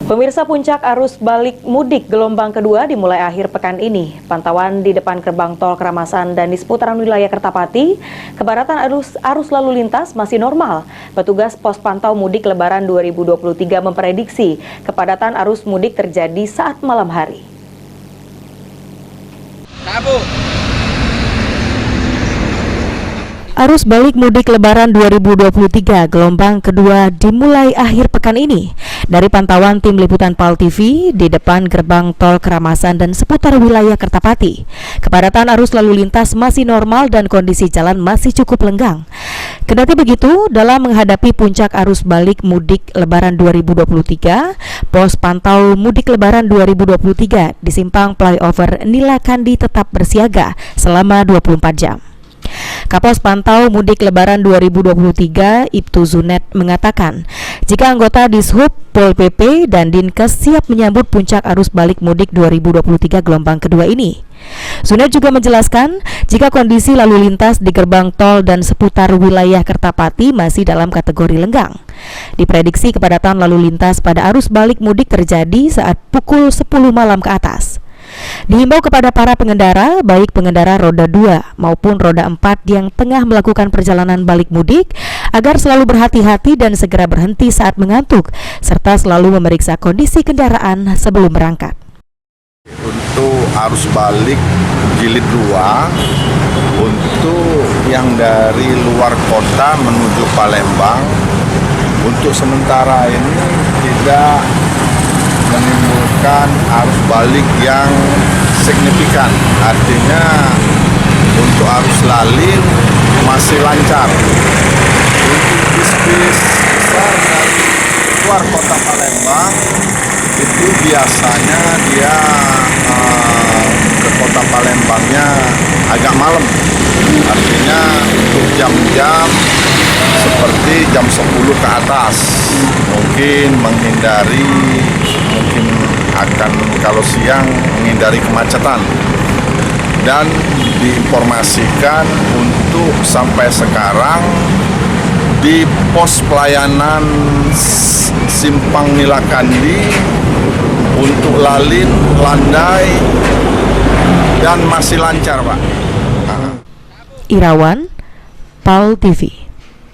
Pemirsa, puncak arus balik mudik gelombang kedua dimulai akhir pekan ini. Pantauan di depan gerbang tol Keramasan dan di seputaran wilayah Kertapati, kepadatan arus lalu lintas masih normal. Petugas pos pantau mudik Lebaran 2023 memprediksi kepadatan arus mudik terjadi saat malam hari. Arus balik mudik Lebaran 2023 gelombang kedua dimulai akhir pekan ini. Dari pantauan tim liputan PAL TV di depan gerbang tol Keramasan dan seputar wilayah Kertapati, kepadatan arus lalu lintas masih normal dan kondisi jalan masih cukup lenggang. Kendati begitu, dalam menghadapi puncak arus balik mudik Lebaran 2023, pos pantau mudik Lebaran 2023 di simpang flyover Nila Kandi tetap bersiaga selama 24 jam. Kapos Pantau Mudik Lebaran 2023 Ibtu Zunet mengatakan, jika anggota Dishub, Pol PP, dan Dinkes siap menyambut puncak arus balik mudik 2023 gelombang kedua ini. Zunet juga menjelaskan, jika kondisi lalu lintas di gerbang tol dan seputar wilayah Kertapati masih dalam kategori lenggang. Diprediksi kepadatan lalu lintas pada arus balik mudik terjadi saat pukul 10 malam ke atas. Dihimbau kepada para pengendara, baik pengendara roda 2 maupun roda 4 yang tengah melakukan perjalanan balik mudik, agar selalu berhati-hati dan segera berhenti saat mengantuk, serta selalu memeriksa kondisi kendaraan sebelum berangkat. Untuk arus balik jilid 2, untuk yang dari luar kota menuju Palembang, untuk sementara ini tidak menimbulkan arus balik yang signifikan. Artinya untuk arus lalin masih lancar. Untuk bis-bis besar dari luar kota Palembang itu biasanya dia ke kota Palembangnya agak malam. Artinya untuk jam-jam seperti jam 10 ke atas, mungkin akan kalau siang menghindari kemacetan. Dan diinformasikan untuk sampai sekarang di pos pelayanan Simpang Nila Kandi untuk lalin, landai, dan masih lancar, Pak. Irawan, PAL TV.